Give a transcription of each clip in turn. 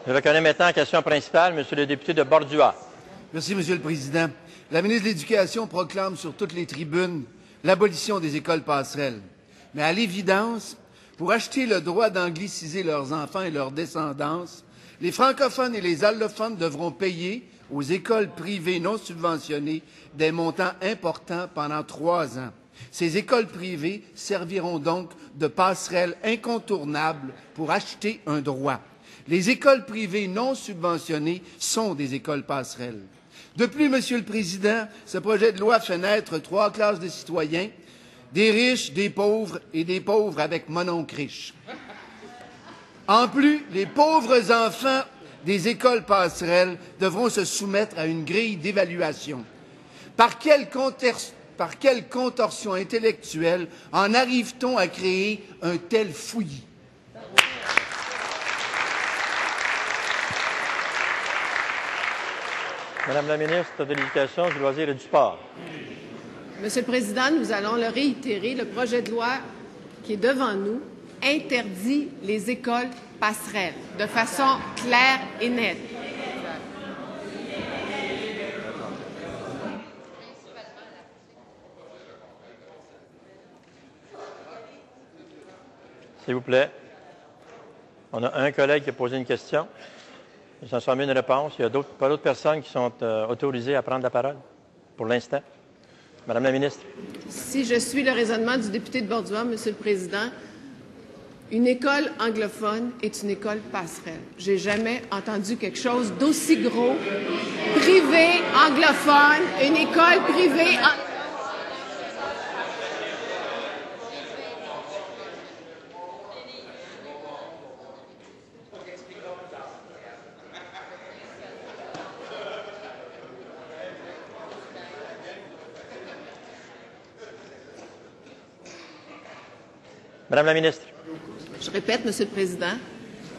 Je reconnais maintenant la question principale, Monsieur le député de Bordua. Merci, Monsieur le Président. La ministre de l'Éducation proclame sur toutes les tribunes l'abolition des écoles passerelles. Mais à l'évidence, pour acheter le droit d'angliciser leurs enfants et leur descendance, les francophones et les allophones devront payer aux écoles privées non subventionnées des montants importants pendant 3 ans. Ces écoles privées serviront donc de passerelles incontournables pour acheter un droit. Les écoles privées non subventionnées sont des écoles passerelles. De plus, Monsieur le Président, ce projet de loi fait naître 3 classes de citoyens, des riches, des pauvres et des pauvres avec mononcle riche. En plus, les pauvres enfants des écoles passerelles devront se soumettre à une grille d'évaluation. Par quelle contorsion intellectuelle en arrive-t-on à créer un tel fouillis? Madame la ministre de l'Éducation, du loisir et du sport. Monsieur le Président, nous allons le réitérer. Le projet de loi qui est devant nous interdit les écoles passerelles de façon claire et nette. S'il vous plaît. On a un collègue qui a posé une question. Il s'en transmet une réponse. Il y a pas d'autres personnes qui sont autorisées à prendre la parole pour l'instant. Madame la ministre. Si je suis le raisonnement du député de Bordua, Monsieur le Président, une école anglophone est une école passerelle. J'ai jamais entendu quelque chose d'aussi gros. Privé, anglophone, une école privée. Madame la ministre. Je répète, Monsieur le Président,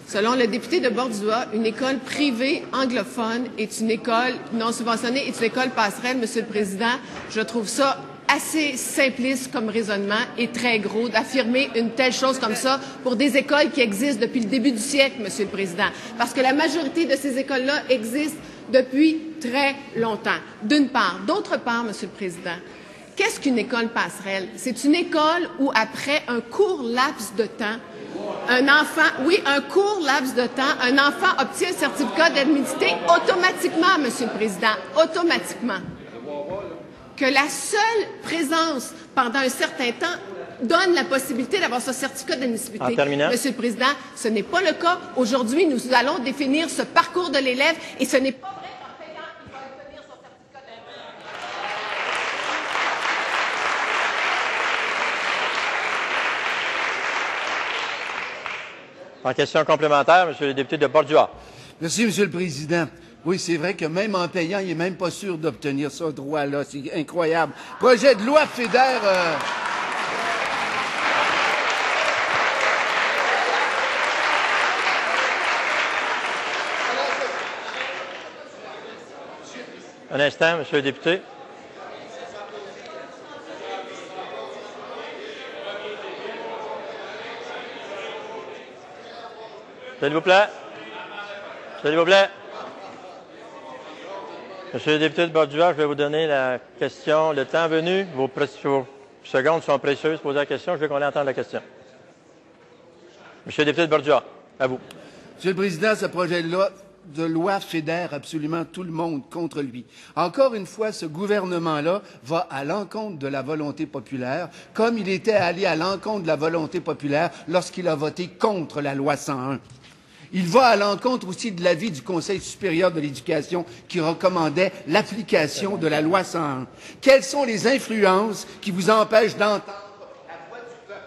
selon le député de Bordua, une école privée anglophone est une école non subventionnée, est une école passerelle, Monsieur le Président. Je trouve ça assez simpliste comme raisonnement et très gros d'affirmer une telle chose comme ça pour des écoles qui existent depuis le début du siècle, Monsieur le Président. Parce que la majorité de ces écoles-là existent depuis très longtemps, d'une part. D'autre part, Monsieur le Président, qu'est-ce qu'une école passerelle? C'est une école où, après un court laps de temps, un enfant obtient un certificat d'admissibilité automatiquement, Monsieur le Président, automatiquement. Que la seule présence pendant un certain temps donne la possibilité d'avoir ce certificat d'admissibilité. En terminant. Monsieur le Président, ce n'est pas le cas. Aujourd'hui, nous allons définir ce parcours de l'élève et ce n'est pas vrai qu'en payant, il va obtenir son certificat d'admissibilité. En question complémentaire, Monsieur le député de Bordua. Merci, Monsieur le Président. Oui, c'est vrai que même en payant, il n'est même pas sûr d'obtenir ce droit-là. C'est incroyable. Projet de loi fédère... Un instant, Monsieur le député. S'il vous plaît. S'il vous plaît. Monsieur le député de Bordua, je vais vous donner la question. Le temps venu, vos secondes sont précieuses pour poser la question. Je veux qu'on entende la question. Monsieur le député de Bordua, à vous. Monsieur le Président, ce projet de loi fédère absolument tout le monde contre lui. Encore une fois, ce gouvernement-là va à l'encontre de la volonté populaire, comme il était allé à l'encontre de la volonté populaire lorsqu'il a voté contre la loi 101. Il va à l'encontre aussi de l'avis du Conseil supérieur de l'éducation qui recommandait l'application de la loi 101. Quelles sont les influences qui vous empêchent d'entendre la voix du peuple?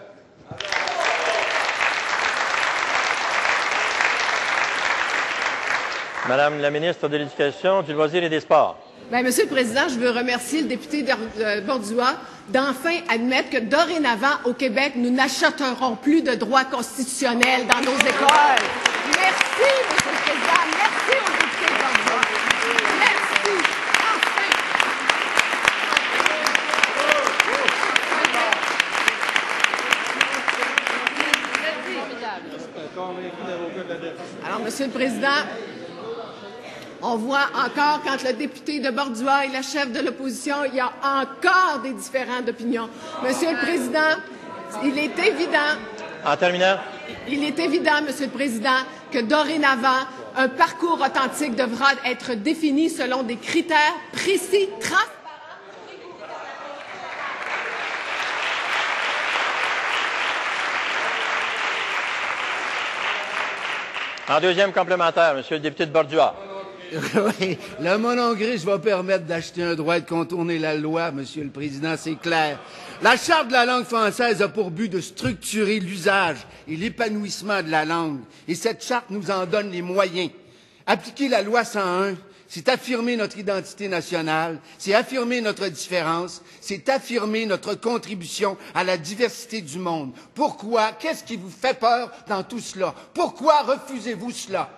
Madame la ministre de l'Éducation, du loisir et des sports. Bien, Monsieur le Président, je veux remercier le député de Bordua d'enfin admettre que dorénavant, au Québec, nous n'achèterons plus de droits constitutionnels dans nos écoles. Merci, Monsieur le Président. Merci au député de Bordua. Merci. Enfin. Alors, Monsieur le Président, on voit encore, quand le député de Bordua est la chef de l'opposition, il y a encore des différends d'opinion. Monsieur le Président, il est évident... En terminant. Il est évident, Monsieur le Président, que dorénavant, un parcours authentique devra être défini selon des critères précis, transparents. En deuxième complémentaire, Monsieur le député de Bordua. Oui, le monongriche va permettre d'acheter un droit et de contourner la loi, Monsieur le Président, c'est clair. La Charte de la langue française a pour but de structurer l'usage et l'épanouissement de la langue. Et cette charte nous en donne les moyens. Appliquer la loi 101, c'est affirmer notre identité nationale, c'est affirmer notre différence, c'est affirmer notre contribution à la diversité du monde. Pourquoi? Qu'est-ce qui vous fait peur dans tout cela? Pourquoi refusez-vous cela?